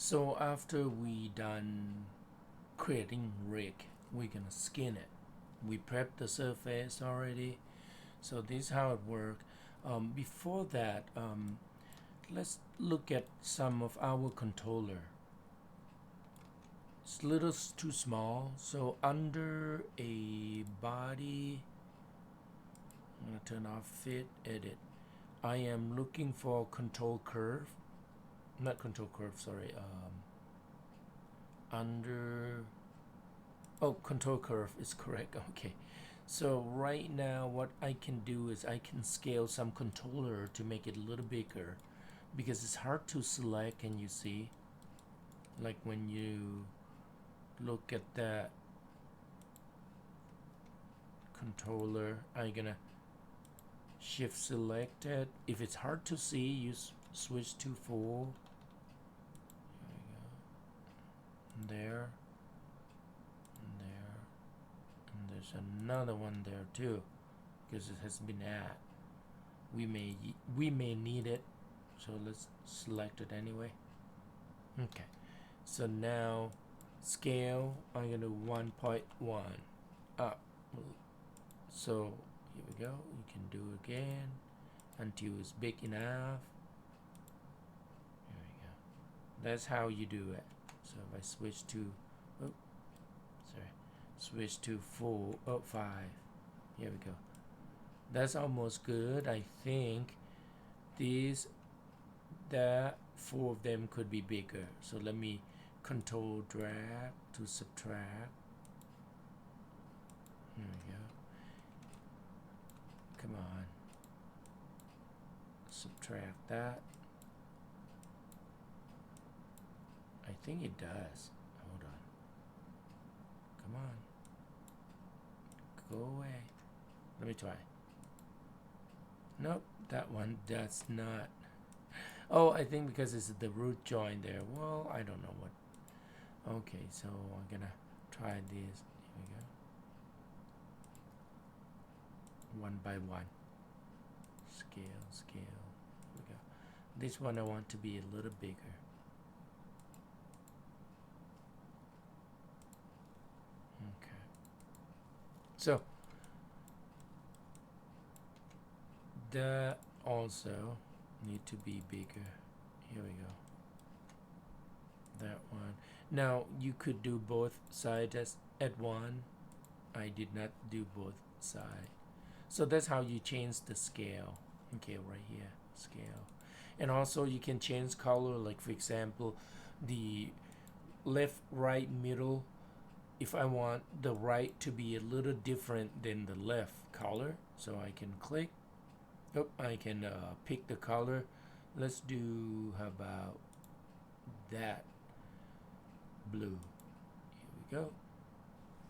So after we done creating rig, we're gonna skin it. We prepped the surface already, so this is how it works. Before that, let's look at some of our controller. It's a little too small, so under a body, I'm gonna turn off fit edit. I am looking for control curve, not control curve, sorry. Under, oh, control curve is correct. Okay, so right now what I can do is I can scale some controller to make it a little bigger, because it's hard to select. Can you see, like when you look at that controller, I'm gonna shift select it. If it's hard to see, you switch to full. There, and there, and there's another one there too, because it has been added. We may need it, so let's select it anyway. Okay, so now scale, I'm gonna do 1.1 up. So here we go. You can do again until it's big enough. Here we go. That's how you do it. So if I switch to, oh, sorry, switch to full, 5. Here we go. That's almost good. I think these, that 4 of them could be bigger. So let me control drag to subtract. Here we go. Come on. Subtract that. I think it does. Hold on. Come on. Go away. Let me try. Nope, that one does not. Oh, I think because it's the root join there. Well, I don't know what. Okay, so I'm gonna try this. Here we go. One by one. Scale, scale. Here we go. This one I want to be a little bigger. Okay. So that also need to be bigger. Here we go. That one. Now you could do both sides at one. I did not do both sides. So that's how you change the scale. Okay, right here, scale. And also you can change color, like for example, the left, right, middle. If I want the right to be a little different than the left color, so I can click. Oh, I can pick the color. Let's do, how about that blue? Here we go.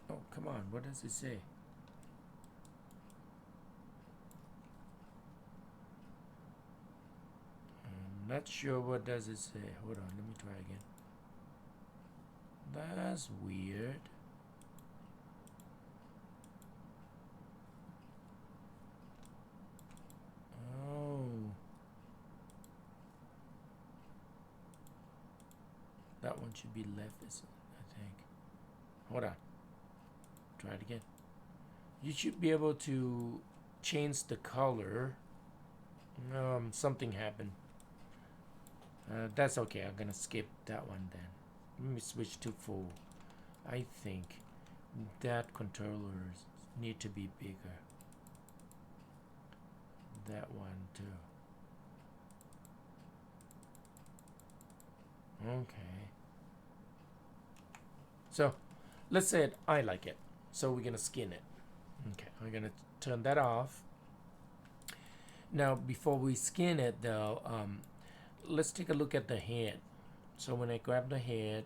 Oh, come on, what does it say? I'm not sure what does it say. Hold on, let me try again. That's weird. Oh. That one should be left, I think. Hold on. Try it again. You should be able to change the color. Something happened. That's okay. I'm gonna skip that one then. Let me switch to full. I think that controllers need to be bigger. That one too. Okay. So let's say I like it. So we're gonna skin it. Okay, I'm gonna turn that off. Now before we skin it though, let's take a look at the head. So when I grab the head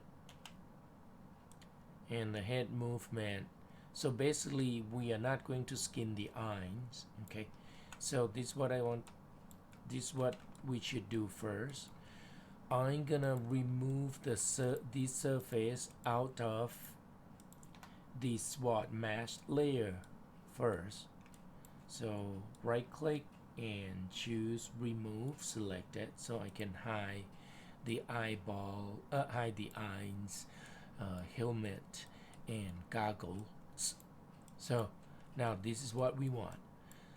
and the head movement, so basically we are not going to skin the eyes. Okay, so this is what I want. This is what we should do first. I'm gonna remove this surface out of the SWOT mask layer first. So right click and choose remove, select it, so I can hide the eyeball, hide the eyes, helmet, and goggles. So now this is what we want.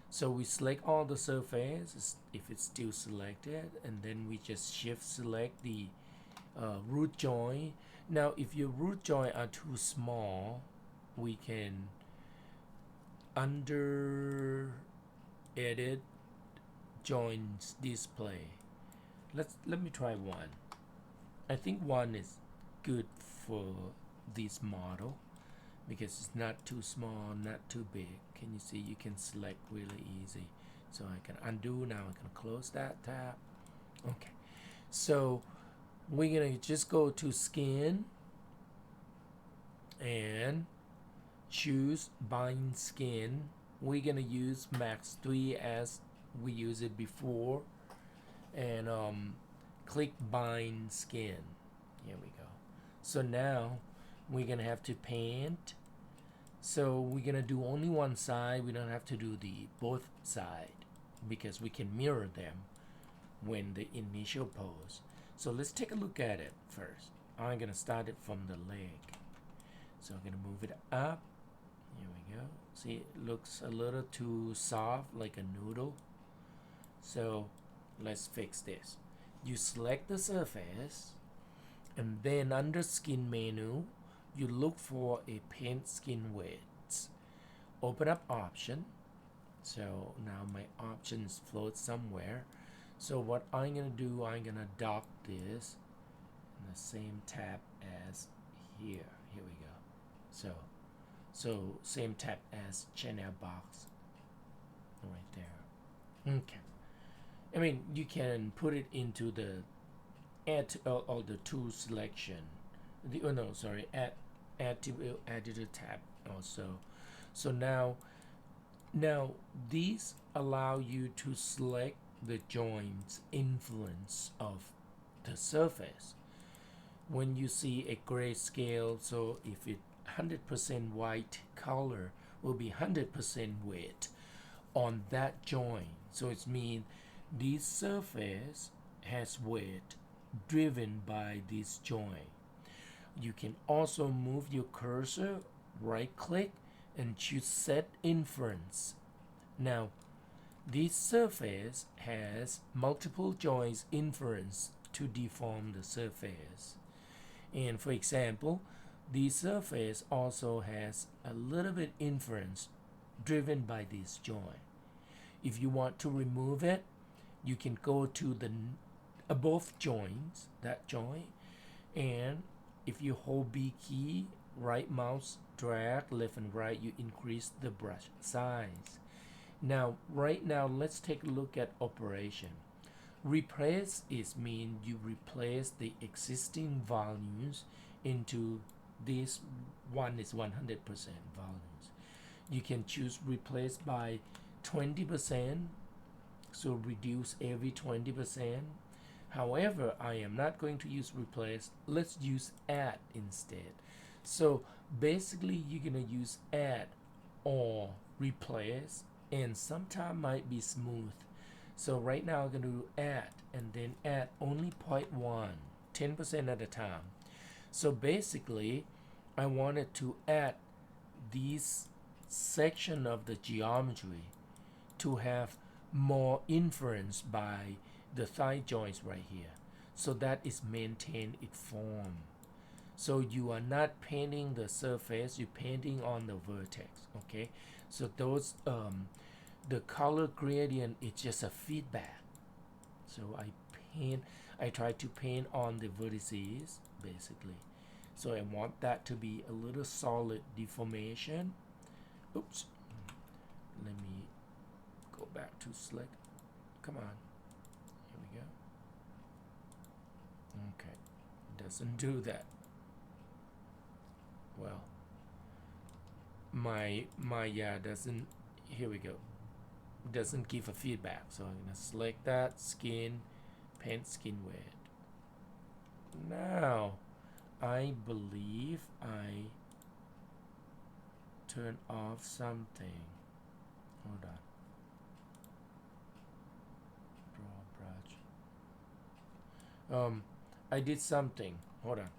So we select all the surface if it's still selected, and then we just shift select the root joint. Now if your root joint are too small, we can under edit joints display. Let me try one. I think one is good for this model because it's not too small, not too big. Can you see? You can select really easy. So I can undo now. I can close that tab. Okay. So we're gonna just go to skin and choose bind skin. We're gonna use max 3 as we used it before, and click bind skin. Here we go. So now we're gonna have to paint. So we're gonna do only one side. We don't have to do the both side because we can mirror them when the initial pose. So let's take a look at it first. I'm gonna start it from the leg. So I'm gonna move it up. Here we go. See, it looks a little too soft, like a noodle. So let's fix this. You select the surface, and then under skin menu, you look for a paint skin width. Open up option. So now my options float somewhere. So what I'm gonna do, I'm gonna dock this in the same tab as here. Here we go. So same tab as channel box right there. Okay. I mean, you can put it into the add or the tool selection. The add to editor tab also. So now these allow you to select the joints influence of the surface. When you see a grayscale, so if it 100% white color will be 100% weight on that joint. So it means this surface has weight driven by this joint. You can also move your cursor, right click, and choose set inference. Now this surface has multiple joints inference to deform the surface. And for example, the surface also has a little bit inference driven by this joint. If you want to remove it, you can go to the above joints, that joint, and if you hold B key, right mouse, drag left and right, you increase the brush size. Now, right now, let's take a look at operation. Replace is mean you replace the existing values into this one is 100% values. You can choose replace by 20%, so reduce every 20%. However, I am not going to use replace. Let's use add instead. So basically, you're gonna use add or replace, and sometimes might be smooth. So right now I'm gonna do add and then add only 0.1, 10% at a time. So basically, I wanted to add this section of the geometry to have more inference by the thigh joints right here. So that is maintain its form. So you are not painting the surface, you're painting on the vertex, okay? So those, the color gradient is just a feedback. So I try to paint on the vertices, basically. So I want that to be a little solid deformation. Oops. Let me go back to select. Come on. Here we go. Okay. Doesn't do that. Well, my doesn't. Here we go. Doesn't give a feedback. So I'm gonna select that skin, paint skin width. Now, I believe I turn off something. Hold on. Draw brush. I did something. Hold on.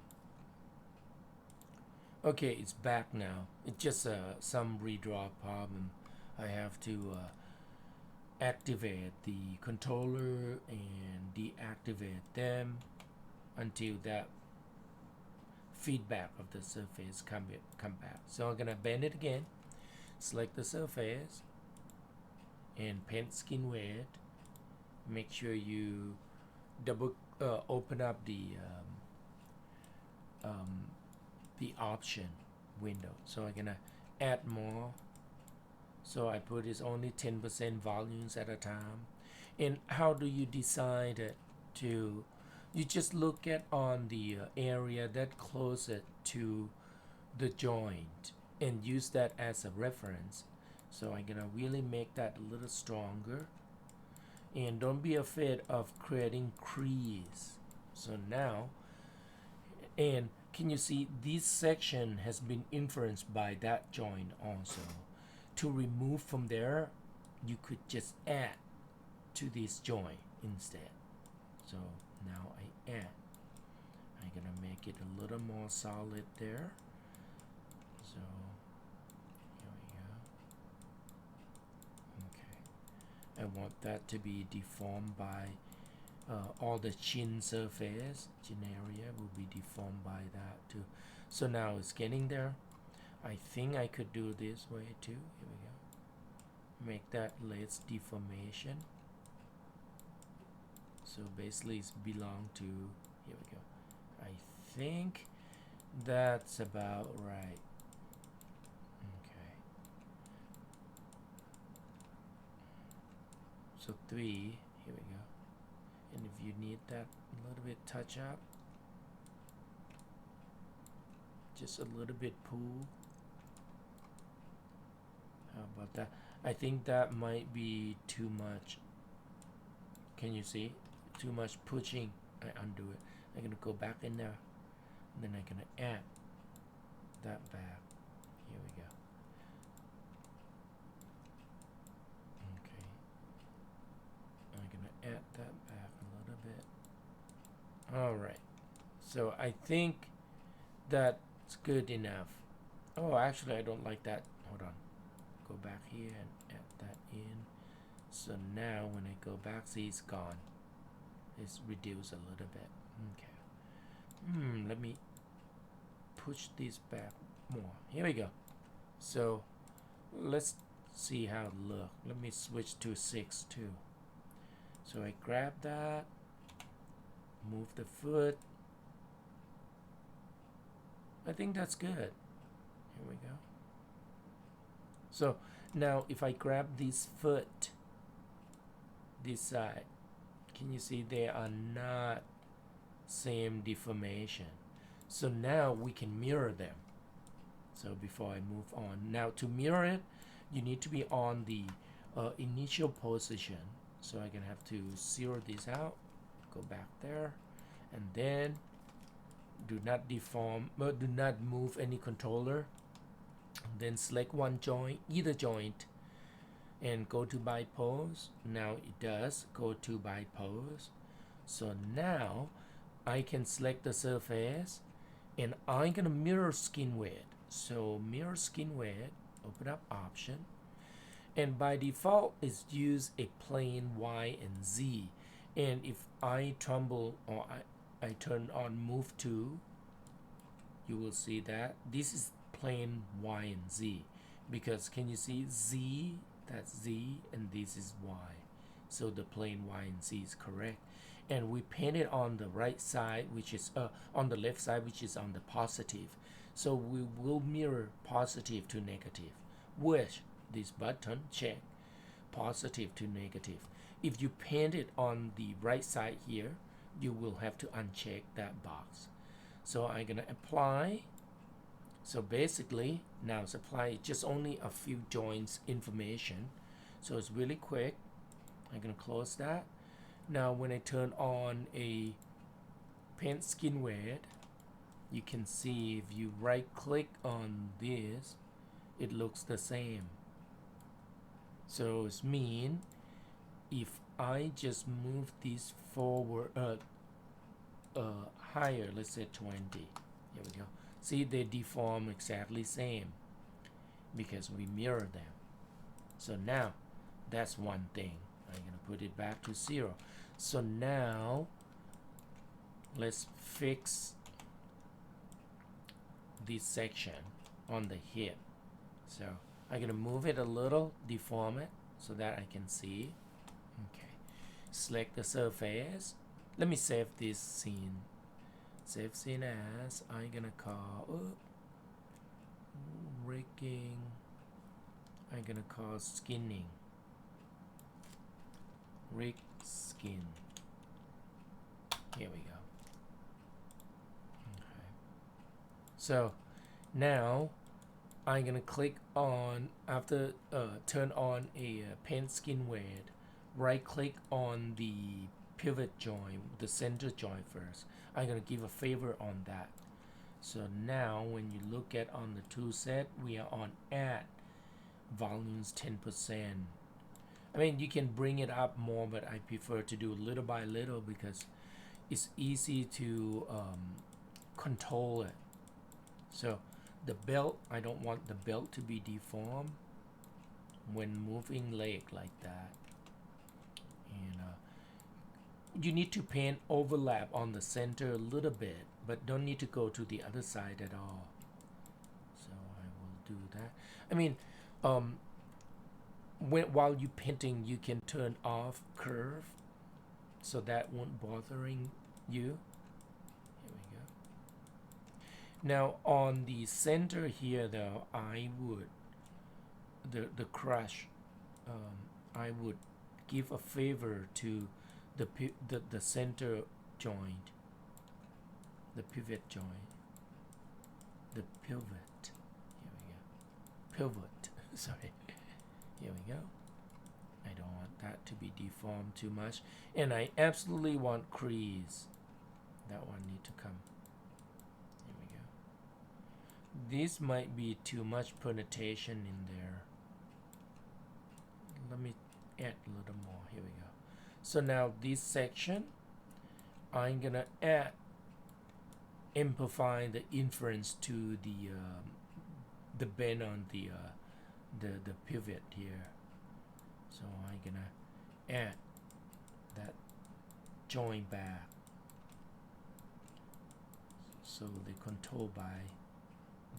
Okay, it's back now. It's just some redraw problem. I have to activate the controller and deactivate them until that feedback of the surface come back. So I'm gonna bend it again, select the surface, and paint skin wet. Make sure you double open up the option window. So I'm gonna add more. So I put is only 10% volumes at a time. And how do you decide to? You just look at on the area that closer to the joint and use that as a reference. So I'm gonna really make that a little stronger. And don't be afraid of creating crease. So now, and can you see this section has been influenced by that joint also. To remove from there, you could just add to this joint instead. So now I add. I'm gonna make it a little more solid there. So here we go. Okay. I want that to be deformed by all the chin surface, chin area will be deformed by that too. So now it's getting there. I think I could do this way too. Here we go. Make that less deformation. So basically it's belong to, here we go. I think that's about right. Okay. So 3, here we go. And if you need that a little bit touch up, just a little bit pull. How about that? I think that might be too much. Can you see? Too much pushing. I undo it. I'm gonna go back in there. And then I'm gonna add that back. Here we go. Okay. I'm gonna add that back a little bit. Alright. So I think that's good enough. Oh, actually I don't like that. Hold on. Go back here and add that in. So now when I go back, see it's gone. It's reduced a little bit. Okay. Let me push this back more. Here we go. So let's see how it looks. Let me switch to 6 too. So I grab that, move the foot. I think that's good. Here we go. So now if I grab this foot, this side, can you see they are not same deformation? So now we can mirror them. So before I move on, now to mirror it, you need to be on the initial position. So I'm gonna have to zero this out, go back there, and then do not deform, do not move any controller. Then select one joint, either joint, and go to Bipoles. Now it does go to Bipoles. So now I can select the surface and I'm gonna mirror skin width. So mirror skin width, open up option, and by default it's use a plane Y and Z. And if I tumble or I turn on move to, you will see that this is plane Y and Z, because can you see Z, that's Z, and this is Y. So the plane Y and Z is correct. And we paint it on the right side, which is on the left side, which is on the positive. So we will mirror positive to negative, which this button check positive to negative. If you paint it on the right side here, you will have to uncheck that box. So I'm gonna apply. So basically now it's applied just only a few joints information. So it's really quick. I'm gonna close that. Now when I turn on a paint skin wet, you can see if you right click on this, it looks the same. So it's mean if I just move this forward higher, let's say 20. Here we go. See, they deform exactly same because we mirror them. So now that's one thing. I'm gonna put it back to 0. So now let's fix this section on the hip. So I'm gonna move it a little, deform it so that I can see. Okay, select the surface. Let me save this scene. Save scene as I'm gonna call rigging. I'm gonna call skinning. Rig skin. Here we go. Okay. So now I'm gonna click on, after turn on a paint skin weight, right click on the pivot joint, the center joint first. I'm gonna give a favor on that. So now when you look at on the tool set, we are on add volumes 10%. I mean, you can bring it up more, but I prefer to do little by little because it's easy to control it. So the belt, I don't want the belt to be deformed when moving leg like that. And you need to paint overlap on the center a little bit, but don't need to go to the other side at all. So I will do that. I mean, while you painting, you can turn off curve so that won't bothering you. Here we go. Now on the center here though, I would the crush, I would give a favor to the center joint, the pivot joint, the pivot. Here we go. Pivot. Sorry. Here we go. I don't want that to be deformed too much, and I absolutely want crease. That one need to come. Here we go. This might be too much penetration in there. Let me add a little more. Here we go. So now this section, I'm gonna add, amplify the inference to the bend on the pivot here. So I'm gonna add that joint back so they control by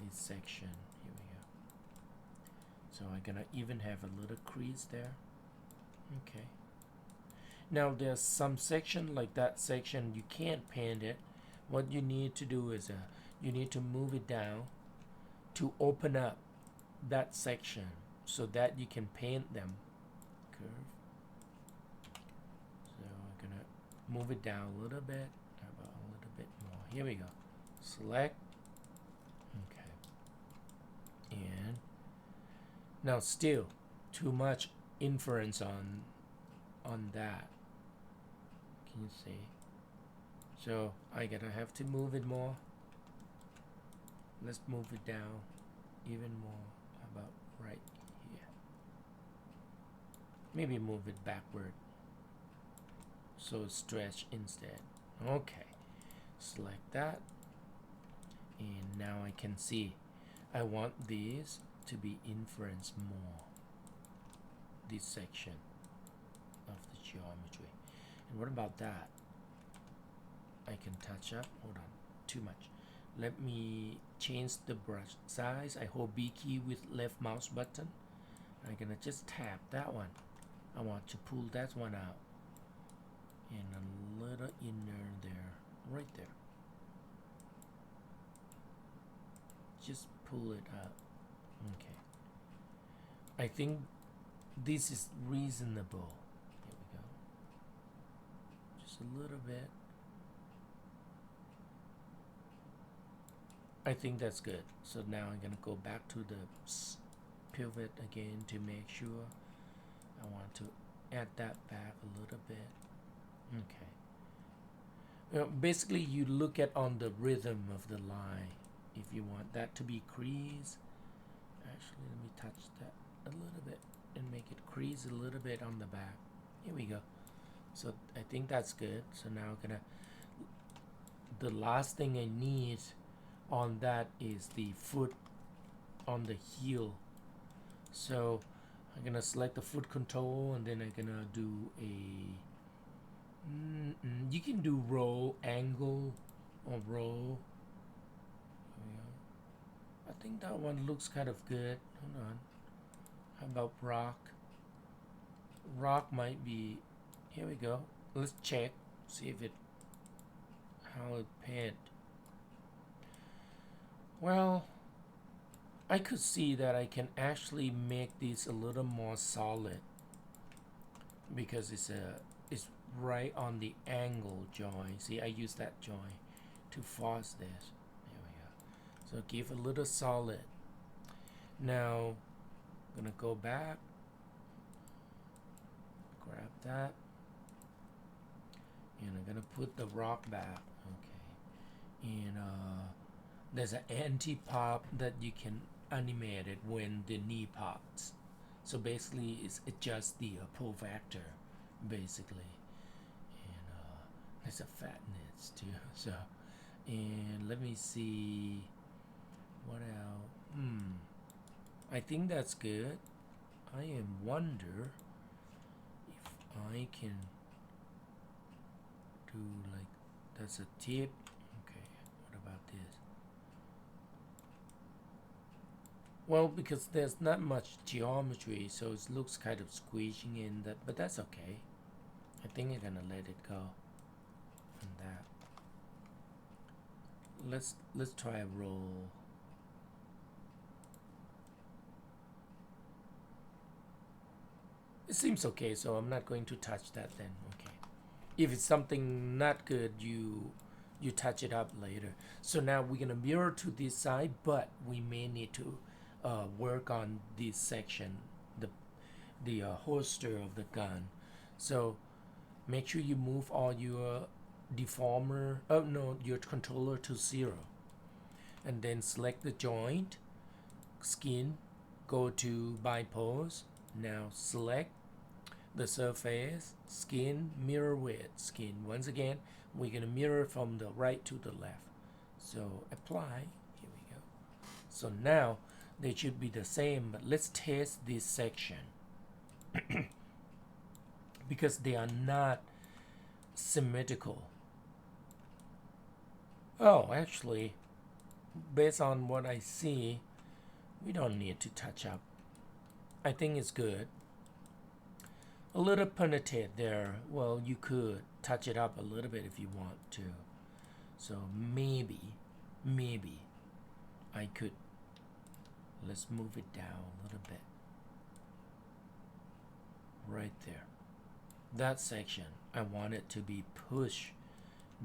this section. Here we go. So I'm gonna even have a little crease there. Okay. Now there's some section like that section you can't paint it. What you need to do is you need to move it down to open up that section so that you can paint them. Curve. So I'm gonna move it down a little bit. How about a little bit more? Here we go. Select. Okay. And now still too much inference on that. Can you see? So I gotta have to move it more. Let's move it down even more. About right here. Maybe move it backward so stretch instead. Okay, select that, and now I can see I want these to be inference more, this section of the geometry. And what about that? I can touch up. Hold on, too much. Let me change the brush size. I hold B key with left mouse button. I'm gonna just tap that one. I want to pull that one out. And a little inner there. Right there. Just pull it up. Okay. I think this is reasonable. Here we go. Just a little bit. I think that's good. So now I'm gonna go back to the pivot again to make sure. I want to add that back a little bit. Okay. You know, basically you look at on the rhythm of the line. If you want that to be crease, actually let me touch that a little bit and make it crease a little bit on the back. Here we go. So I think that's good. So now I'm gonna the last thing I need on that is the foot on the heel. So I'm gonna select the foot control, and then I'm gonna do a you can do roll, angle, or roll. I think that one looks kind of good. Hold on. How about rock? Rock might be. Here we go. Let's check. See if it how it paired. Well, I could see that I can actually make this a little more solid because it's right on the angle joint. See, I use that joint to force this. There we go. So give a little solid. Now I'm gonna go back, grab that, and I'm gonna put the rock back. Okay, and there's an anti-pop that you can animate it when the knee pops. So basically, it adjusts the pull factor, basically, and there's a fatness too. So, and let me see what else. I think that's good. I am wonder if I can do like that's a tip. Okay, what about this? Well, because there's not much geometry, so it looks kind of squeezing in that, but that's okay. I think I'm gonna let it go on that. Let's try a roll. It seems okay, so I'm not going to touch that then. Okay. If it's something not good, you touch it up later. So now we're gonna mirror to this side, but we may need to work on this section, the holster of the gun. So make sure you move all your deformer, your controller to 0, and then select the joint, skin, go to Bipoles. Now select the surface, skin, mirror with skin. Once again, we're gonna mirror from the right to the left. So apply. Here we go. So now they should be the same, but let's test this section because they are not symmetrical. Oh, actually, based on what I see, we don't need to touch up. I think it's good. A little penetrate there. Well, you could touch it up a little bit if you want to. So maybe I could. Let's move it down a little bit. Right there. That section, I want it to be push.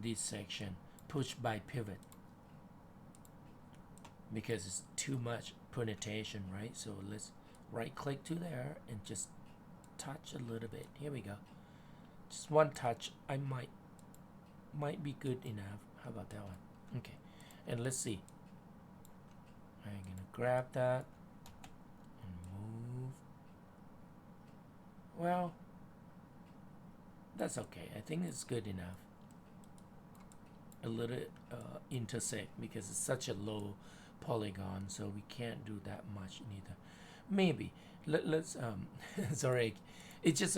This section, push by pivot. Because it's too much penetration, right? So let's right click to there and just touch a little bit. Here we go. Just one touch. I might be good enough. How about that one? Okay. And let's see. I'm gonna grab that and move. Well, that's okay. I think it's good enough. A little intersect because it's such a low polygon, so we can't do that much neither. Maybe let's sorry, it's just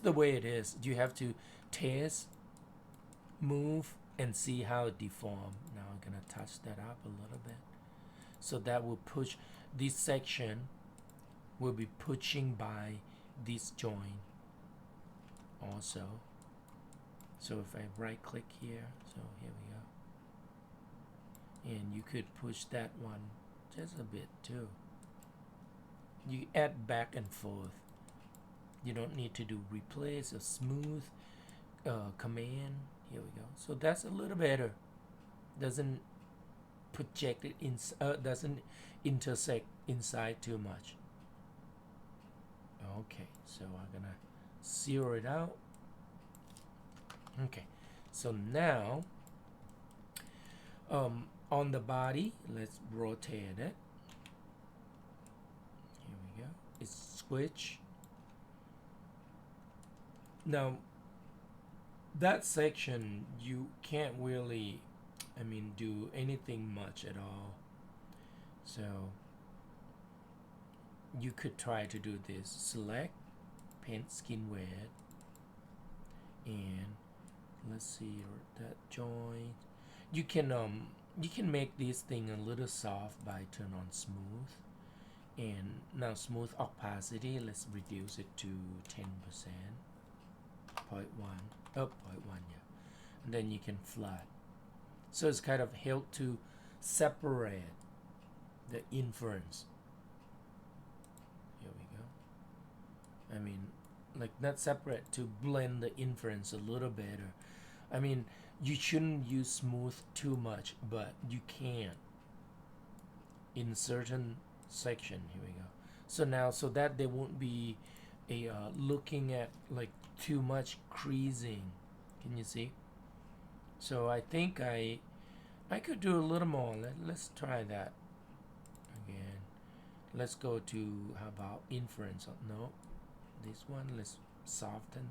the way it is. You have to test, move, and see how it deform. Now I'm gonna touch that up a little bit, so that will push. This section will be pushing by this joint also. So if I right click here, so here we go, and you could push that one just a bit too. You add back and forth. You don't need to do replace or smooth command. Here we go. So that's a little better. Doesn't project it in, doesn't intersect inside too much. Okay, so I'm gonna zero it out. Okay, so now on the body, let's rotate it. Here we go. It's switch. Now that section you can't really I mean do anything much at all. So you could try to do this. Select, paint skin wet, and let's see that joint. You can make this thing a little soft by turn on smooth. And now smooth opacity, let's reduce it to 10%. 0.1, oh, 0.1, yeah. And then you can flood. So it's kind of help to separate the inference. Here we go. I mean, like not separate, to blend the inference a little better. I mean, you shouldn't use smooth too much, but you can in certain section. Here we go. So now, so that there won't be a looking at like too much creasing. Can you see? So I think I could do a little more. Let's try that again. Let's go to, how about inference? No, this one, let's soften.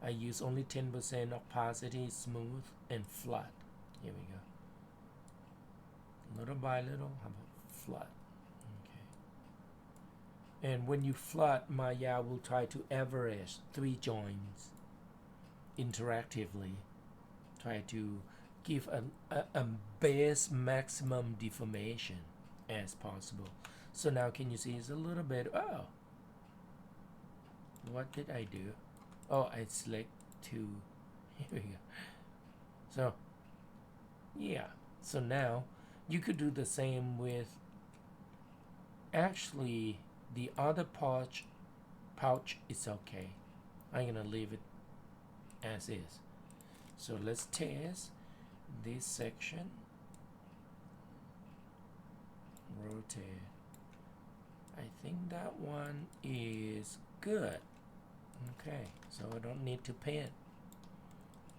I use only 10% opacity, smooth and flat. Here we go. Little by little. How about flat? Okay. And when you flat, Maya will try to average 3 joints interactively. Try to give a base maximum deformation as possible. So now can you see it's a little bit, oh, what did I do? Oh, I select 2. Here we go. So yeah, so now you could do the same with actually the other pouch is okay. I'm gonna leave it as is. So let's test this section. Rotate. I think that one is good. Okay, so I don't need to paint.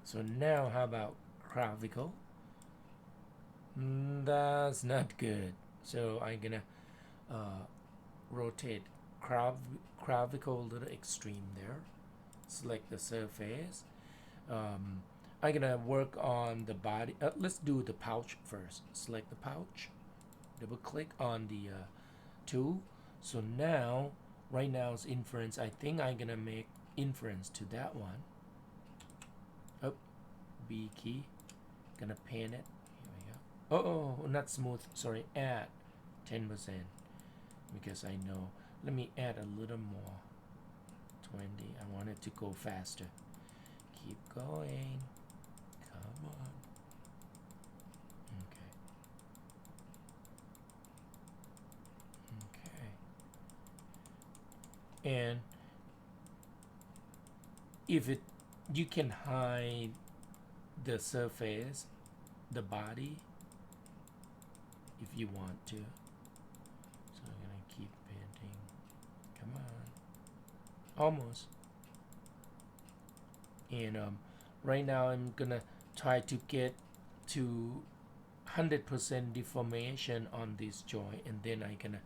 So now how about clavicle? That's not good. So I'm gonna rotate clavicle a little extreme there. Select the surface. I'm gonna work on the body. Let's do the pouch first. Select the pouch. Double click on the tool. So now, right now it's inference. I think I'm gonna make inference to that one. Oh, B key. Gonna paint it. Here we go. Oh, not smooth. Sorry. Add 10% because I know. Let me add a little more. 20. I want it to go faster. Keep going. Come on. Okay. And if you can hide the surface, the body, if you want to. So I'm gonna keep painting. Come on. Almost. And right now I'm gonna try to get to 100% deformation on this joint, and then I'm gonna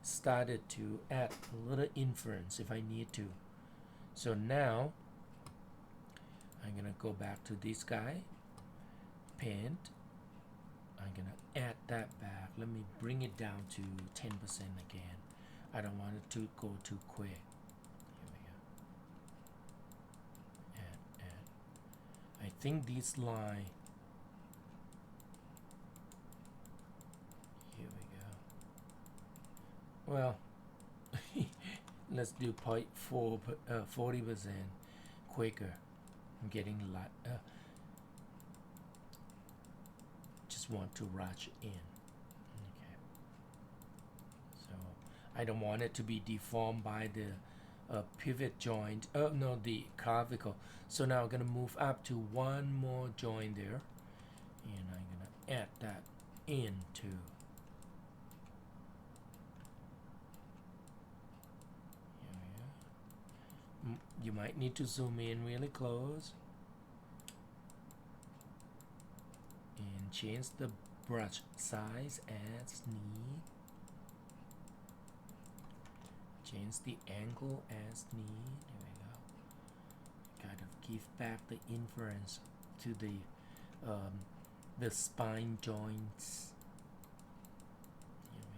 start it to add a little inference if I need to. So now I'm gonna go back to this guy, paint. I'm gonna add that back. Let me bring it down to 10% again. I don't want it to go too quick. Here we go. Add. I think this line. Here we go. Well, let's do 40% quicker. I'm getting a lot. Just want to rush in. Okay. So I don't want it to be deformed by the pivot joint. Oh no, the clavicle. So now I'm gonna move up to one more joint there, and I'm gonna add that in too. You might need to zoom in really close and change the brush size as need. Change the angle as need. There we go. Kind of give back the inference to the the spine joints. Here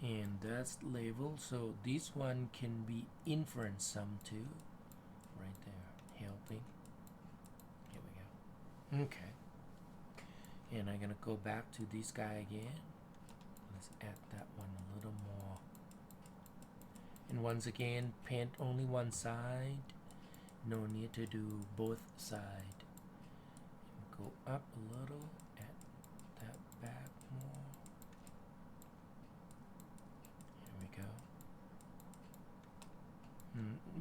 we go. And that's level, so this one can be inference sum too, right there, helping. Here we go. Okay. And I'm gonna go back to this guy again. Let's add that one a little more. And once again, paint only one side. No need to do both sides. Go up a little, add that back more. Here we go.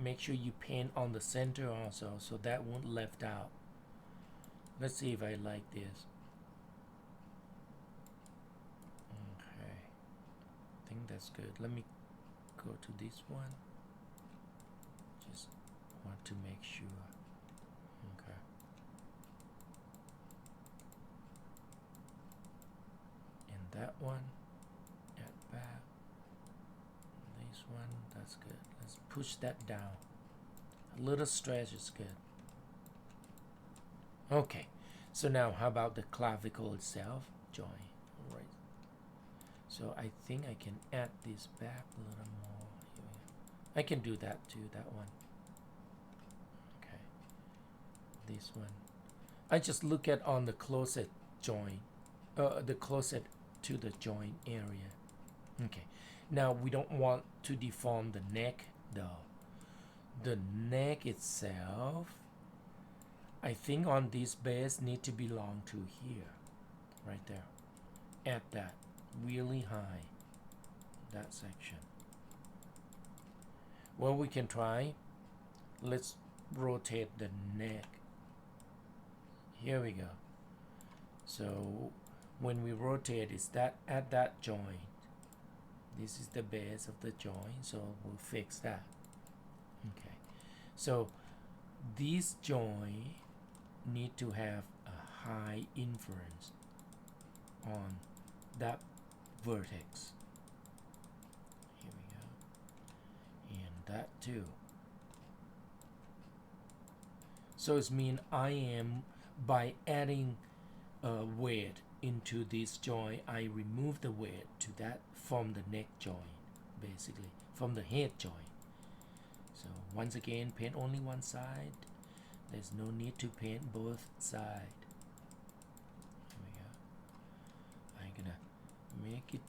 Make sure you paint on the center also, so that won't left out. Let's see if I like this. Okay, I think that's good. Let me go to this one. Just want to make sure. Okay. And that one, add back. This one, that's good. Let's push that down. A little stretch is good. Okay, so now how about the clavicle itself? Join. All right. So I think I can add this back a little more. I can do that too, that one. Okay. This one. I just look at on the closest joint, the closest to the joint area. Okay. Now we don't want to deform the neck though. The neck itself, I think on this base need to belong to here, right there. Add that really high, that section. Well, we can try. Let's rotate the neck. Here we go. So when we rotate, it's that at that joint. This is the base of the joint, so we'll fix that. Okay. So these joint need to have a high inference on that vertex. Here we go. And that too. So it means I am, by adding weight into this joint, I remove the weight to that from the neck joint, basically, from the head joint. So once again, paint only one side. There's no need to paint both sides. Here we go. I'm gonna make it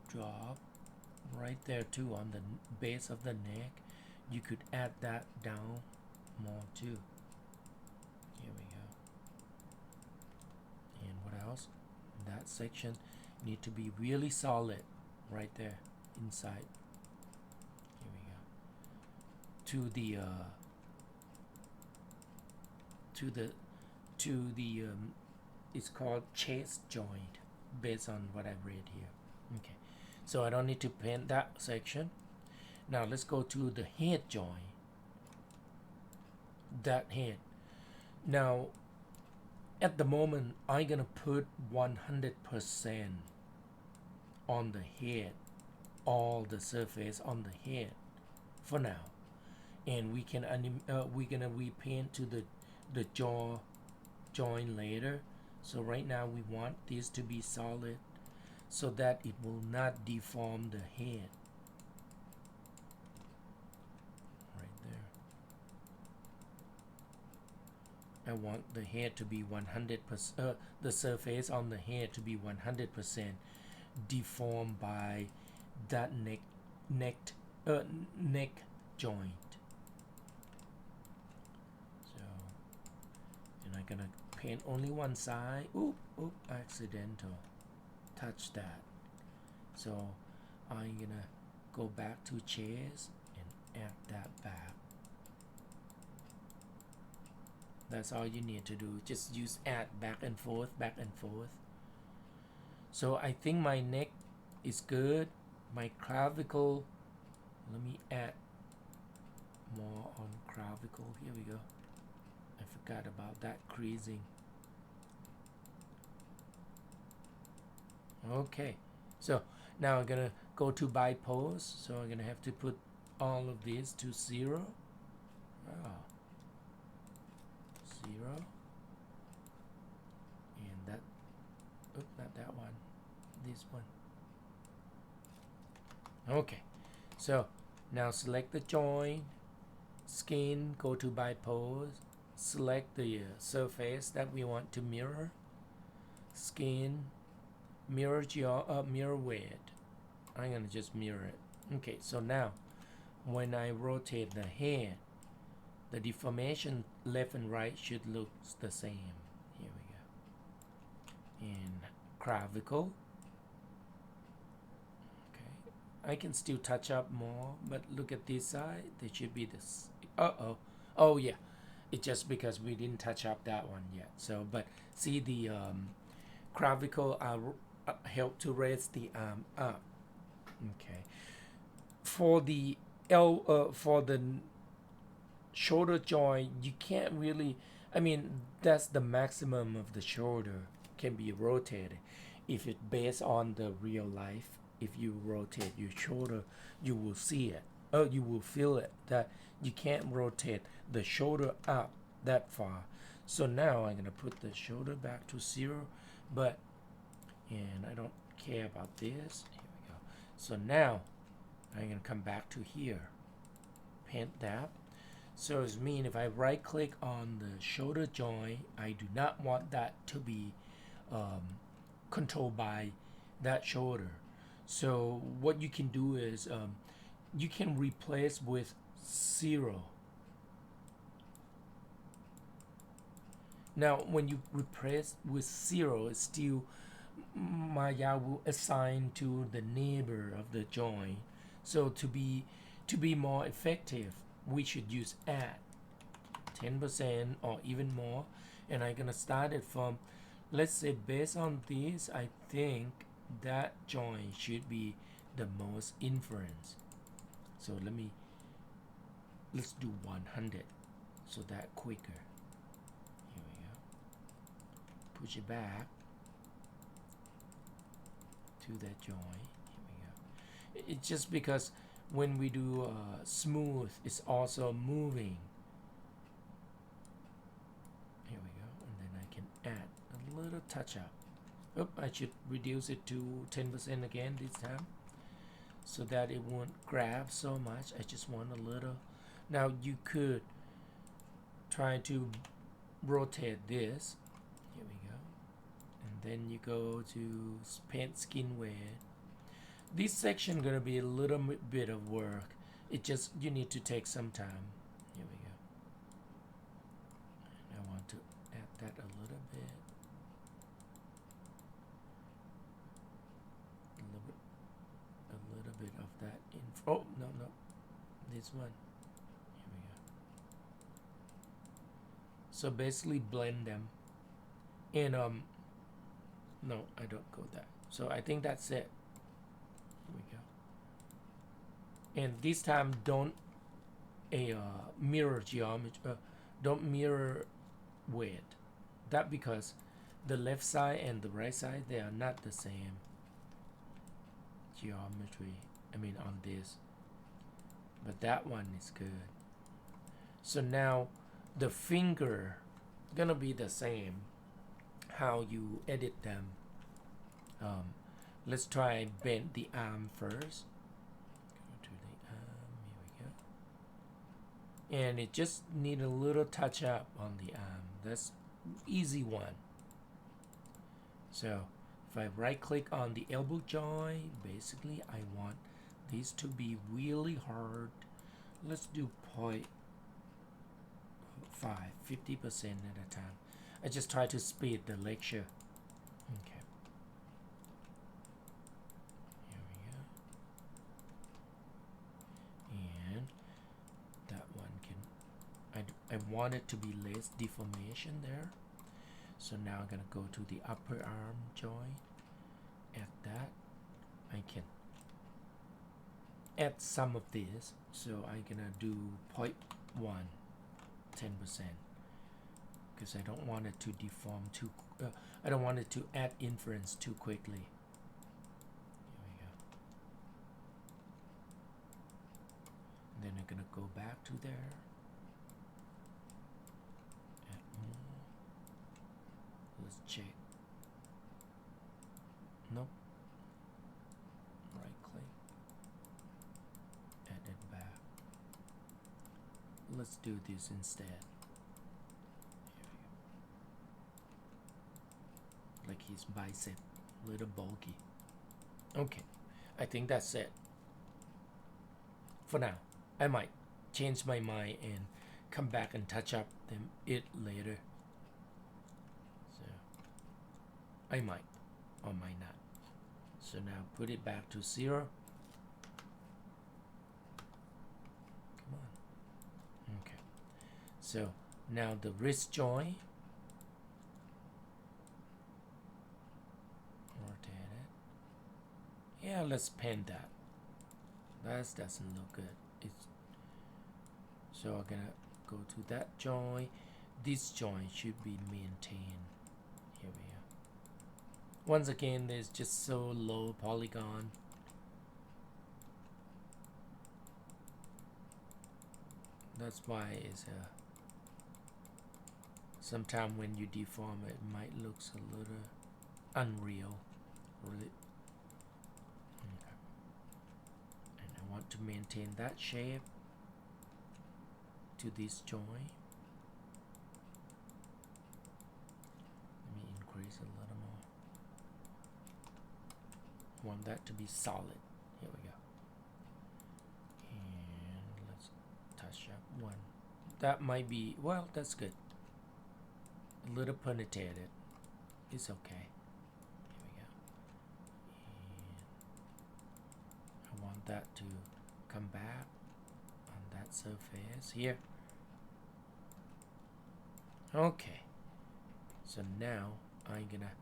drop right there too on the base of the neck. You could add that down more too. Here we go. And what else? That section need to be really solid right there inside. Here we go. To the it's called chest joint based on what I've read here. Okay, so I don't need to paint that section. Now let's go to the head joint. That head. Now at the moment I'm gonna put 100% on the head, all the surface on the head for now, and we can we're gonna repaint to the jaw joint later. So right now we want this to be solid so that it will not deform the head. Right there. I want the head to be 100%, the surface on the head to be 100% deformed by that neck joint. So, and I'm gonna paint only one side. Oop, accidental. Touch that. So I'm gonna go back to chairs and add that back. That's all you need to do. Just use add back and forth. So I think my neck is good. My clavicle, let me add more on clavicle. Here we go. I forgot about that creasing. Okay, so now I'm gonna go to Bipoles. So I'm gonna have to put all of these to 0. Oh. 0. not that one, this one. Okay, so now select the joint, skin, go to Bipoles, select the surface that we want to mirror, skin, mirror mirror weight. I'm gonna just mirror it. Okay, so now when I rotate the head, the deformation left and right should look the same. Here we go. And clavicle. Okay, I can still touch up more, but look at this side. They should be this. Oh yeah, it's just because we didn't touch up that one yet. So, but see the clavicle help to raise the arm up. Okay, for the shoulder joint, you can't really, I mean, that's the maximum of the shoulder can be rotated. If it's based on the real life, if you rotate your shoulder, you will see it. Oh, you will feel it, that you can't rotate the shoulder up that far. So now I'm gonna put the shoulder back to 0, and I don't care about this. Here we go. So now I'm gonna come back to here, paint that. So it means if I right click on the shoulder joint, I do not want that to be controlled by that shoulder. So what you can do is you can replace with 0. Now when you replace with 0, it's still Maya will assign to the neighbor of the joint. So to be more effective, we should use add 10% or even more, and I'm gonna start it from, let's say based on this, I think that joint should be the most inference. So let's do 100, so that quicker. Here we go. Push it back to that joint. Here we go. It's just because when we do smooth, it's also moving. Here we go, and then I can add a little touch up. Oh, I should reduce it to 10% again this time, so that it won't grab so much. I just want a little. Now you could try to rotate this. Here we go, and then you go to paint skin weight. This section gonna be a little bit of work. It just, you need to take some time. Here we go. And I want to add that a little bit. A little bit of that in. Oh no, this one. Here we go. So basically blend them. And no, I don't go that. So I think that's it. We go. And this time don't mirror geometry, don't mirror weight. That because the left side and the right side, they are not the same geometry, I mean on this, but that one is good. So now the finger gonna be the same, how you edit them. Let's try bend the arm first. Go to the arm, here we go. And it just need a little touch up on the arm. That's easy one. So if I right click on the elbow joint, basically I want these to be really hard. Let's do 0.5, 50% at a time. I just try to speed the lecture. Okay. I want it to be less deformation there. So now I'm gonna go to the upper arm joint. Add that. I can add some of this. So I'm gonna do 0.1, 10%, because I don't want it to deform too. I don't want it to add inference too quickly. Here we go. And then I'm gonna go back to there. Let's check. Nope. Right click. Edit back. Let's do this instead. Here we go. Like his bicep, a little bulky. Okay, I think that's it. For now, I might change my mind and come back and touch up it later. So I might or might not. So now put it back to 0. Come on. Okay. So now the wrist joint. Rotate it. Yeah, let's paint that. That doesn't look good. It's so I'm gonna go to that joint. This joint should be maintained. Here we go. Once again, there's just so low polygon. That's why it's sometimes when you deform it, it might look a little unreal. Really. Okay. And I want to maintain that shape to this joint. Let me increase a little more. Want that to be solid. Here we go. And let's touch up one. That might be, well, that's good. A little ponytailed. It's okay. Here we go. And I want that to come back on that surface here. Okay. So now I'm gonna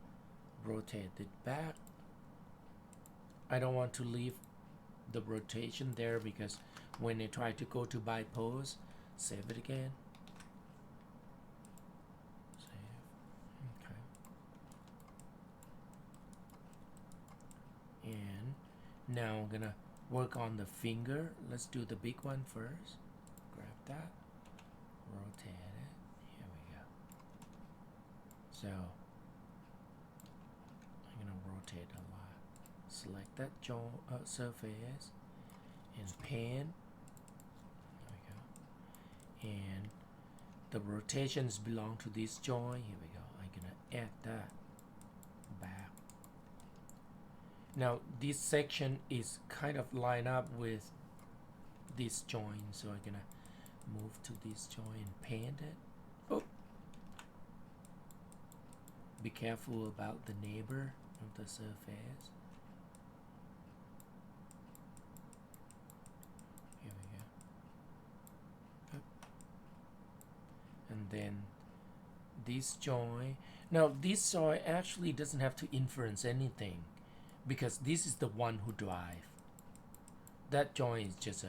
rotate it back. I don't want to leave the rotation there because when I try to go to Bipoles, save it again. Save. Okay. And now I'm gonna work on the finger. Let's do the big one first. Grab that. Rotate it. Here we go. So I'm gonna rotate a lot. Select that surface and pan. There we go. And the rotations belong to this joint. Here we go. I'm gonna add that back. Now this section is kind of lined up with this joint, so I'm gonna move to this joint and pan it. Oh. Be careful about the neighbor of the surface. Here we go. And then this joint. Now this joint actually doesn't have to inference anything because this is the one who drive. That joint is just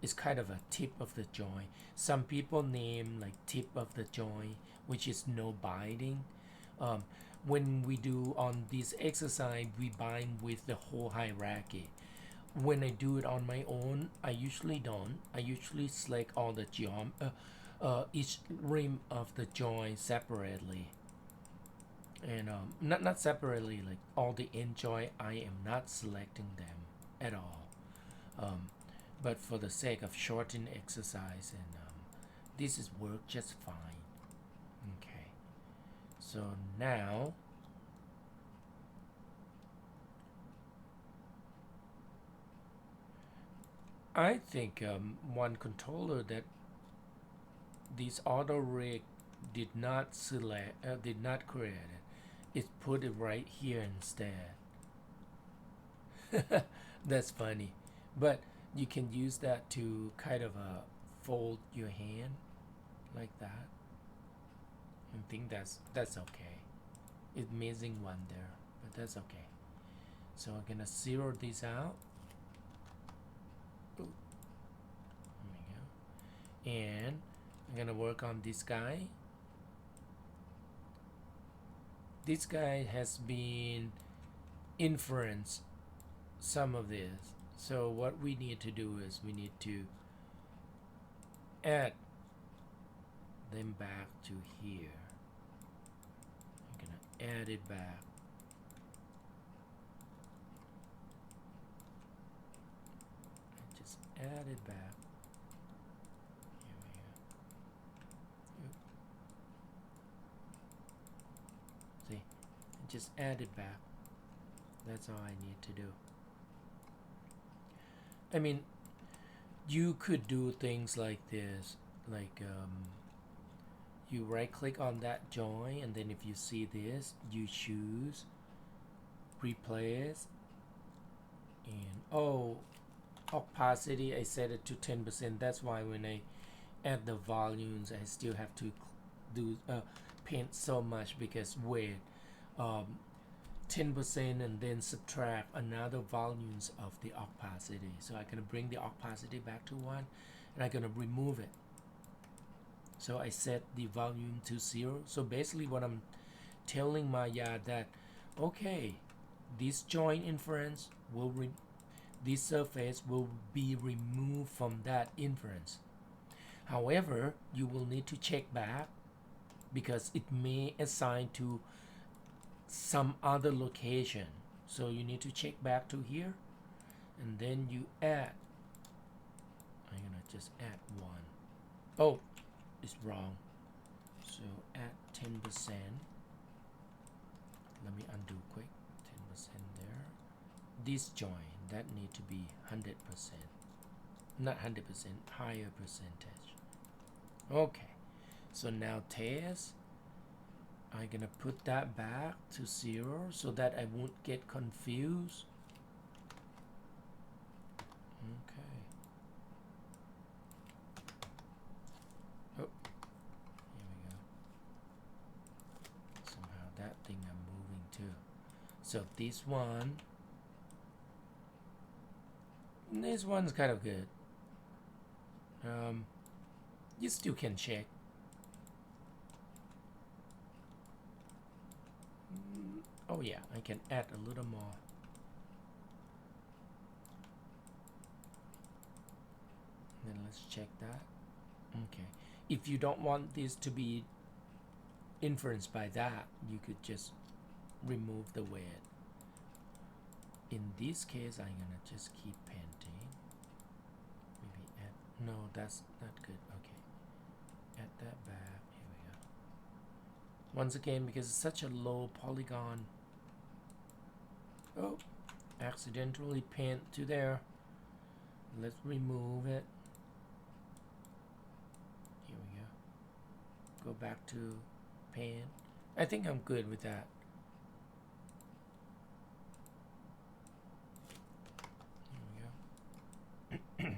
it's kind of a tip of the joint. Some people name like tip of the joint, which is no binding. When we do on this exercise, we bind with the whole hierarchy. When I do it on my own, I usually don't. I usually select all the each rim of the joint separately, and not separately, like all the end joint. I am not selecting them at all. But for the sake of shortened exercise, and this is work just fine. Okay. So now I think one controller that this auto rig did not select, did not create it, is put it right here instead. That's funny, but you can use that to kind of fold your hand like that. I think that's okay. It's missing one there, but that's okay. So I'm gonna zero this out. Ooh. There we go. And I'm gonna work on this guy. This guy has been inference some of this. So what we need to do is we need to add them back to here. I'm gonna add it back. add it back. Here we go. See, just add it back. That's all I need to do. I mean, you could do things like this, like you right click on that join, and then if you see this, you choose replace, and oh, opacity I set it to 10%. That's why when I add the volumes I still have to do paint so much, because with 10% and then subtract another volumes of the opacity. So I'm gonna bring the opacity back to 1, and I'm gonna remove it. So I set the volume to 0. So basically what I'm telling Maya that, okay, this joint inference will this surface will be removed from that inference. However, you will need to check back, because it may assign to some other location. So you need to check back to here, and then you add. I'm gonna just add 1. Oh, it's wrong. So add 10%. Let me undo quick. 10% there. This joint, that need to be 100%. Not 100%, higher percentage. Okay. So now test. I'm gonna put that back to 0 so that I won't get confused. Okay. Oh, here we go. Somehow that thing I'm moving too. So this one's kind of good. You still can check. Oh yeah, I can add a little more. Then let's check that. Okay. If you don't want this to be influenced by that, you could just remove the weight. In this case, I'm gonna just keep painting. Maybe add, no, that's not good. Okay. Add that back. Here we go. Once again, because it's such a low polygon. Oh, accidentally paint to there. Let's remove it. Here we go. Go back to paint. I think I'm good with that. Here we go.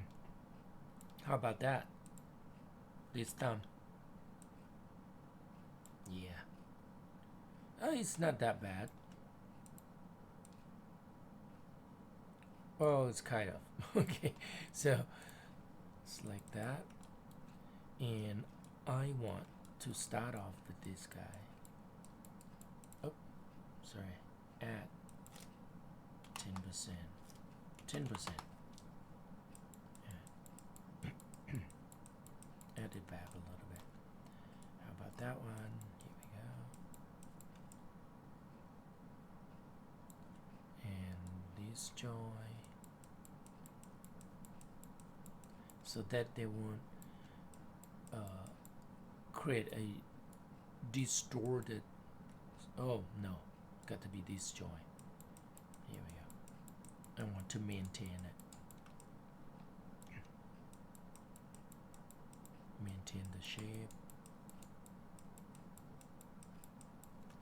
How about that? This time. Yeah. Oh, it's not that bad. Oh, it's kind of. Okay, so it's like that. And I want to start off with this guy. Oh, sorry. Add 10%. 10%. Add it back a little bit. How about that one? Here we go. And this joy. So that they won't create a distorted. Oh no, got to be this joy. Here we go. I want to maintain it. Maintain the shape.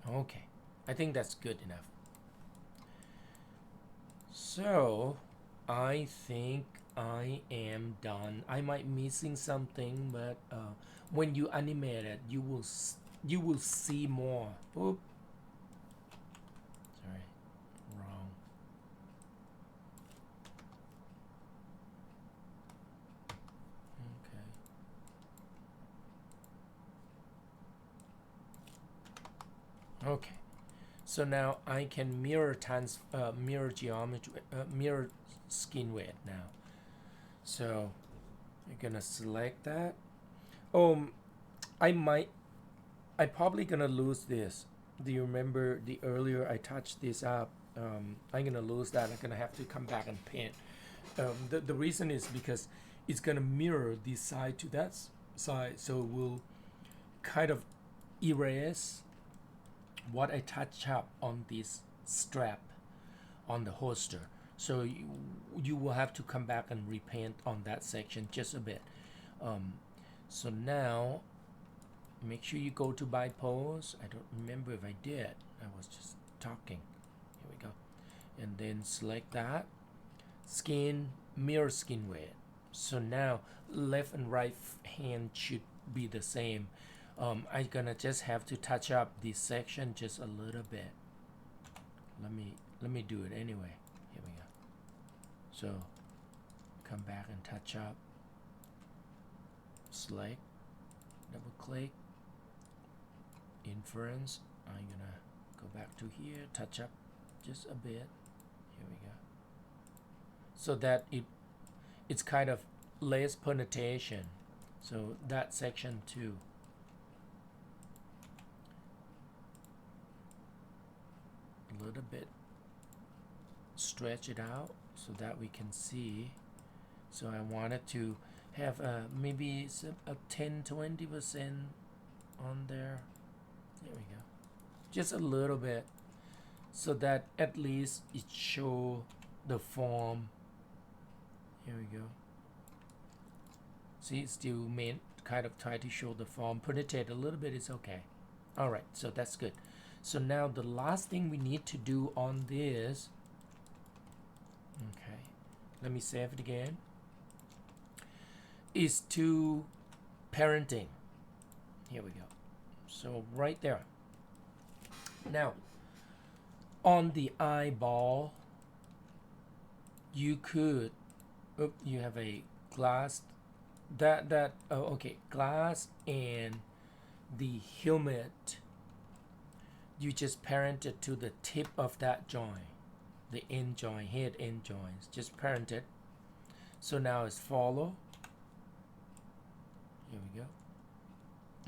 Okay, I think that's good enough. So I think I am done. I might missing something, but when you animate it, you will see more. Oop. Sorry, wrong. Okay. Okay. So now I can mirror geometry, mirror skin width now. So you're gonna select that. I probably gonna lose this. Do you remember earlier I touched this up? I'm gonna lose that. I'm gonna have to come back and paint The reason is because it's gonna mirror this side to that side, so it will kind of erase what I touch up on this strap on the holster. So you will have to come back and repaint on that section just a bit. So now make sure you go to Bipoles. I don't remember if I did. I was just talking. Here we go. And then select that. Skin, mirror skin width. So now left and right hand should be the same. I'm gonna just have to touch up this section just a little bit. Let me do it anyway. Here we go. So come back and touch up. Select, double click, Inference. I'm gonna go back to here, touch up just a bit. Here we go. So that it's kind of less penetration. So that section too. A little bit, stretch it out so that we can see. So I wanted to have maybe a 10-20% on there. There we go. Just a little bit, so that at least it show the form. Here we go. See, it's still kind of try to show the form. Penetrate a little bit is okay. All right, so that's good. So now the last thing we need to do on this, okay, let me save it again, is to parenting. Here we go. So right there. Now, on the eyeball, you could, you have a glass, glass and the helmet. You just parent it to the tip of that joint, the end joint, head end joints. Just parent it. So now it's follow. Here we go.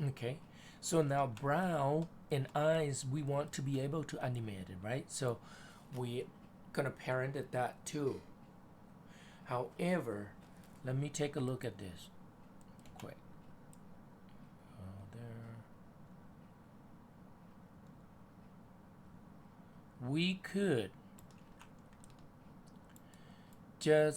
Okay. So now brow and eyes, we want to be able to animate it, right? So we're gonna parent it that too. However, let me take a look at this quick. There. We could just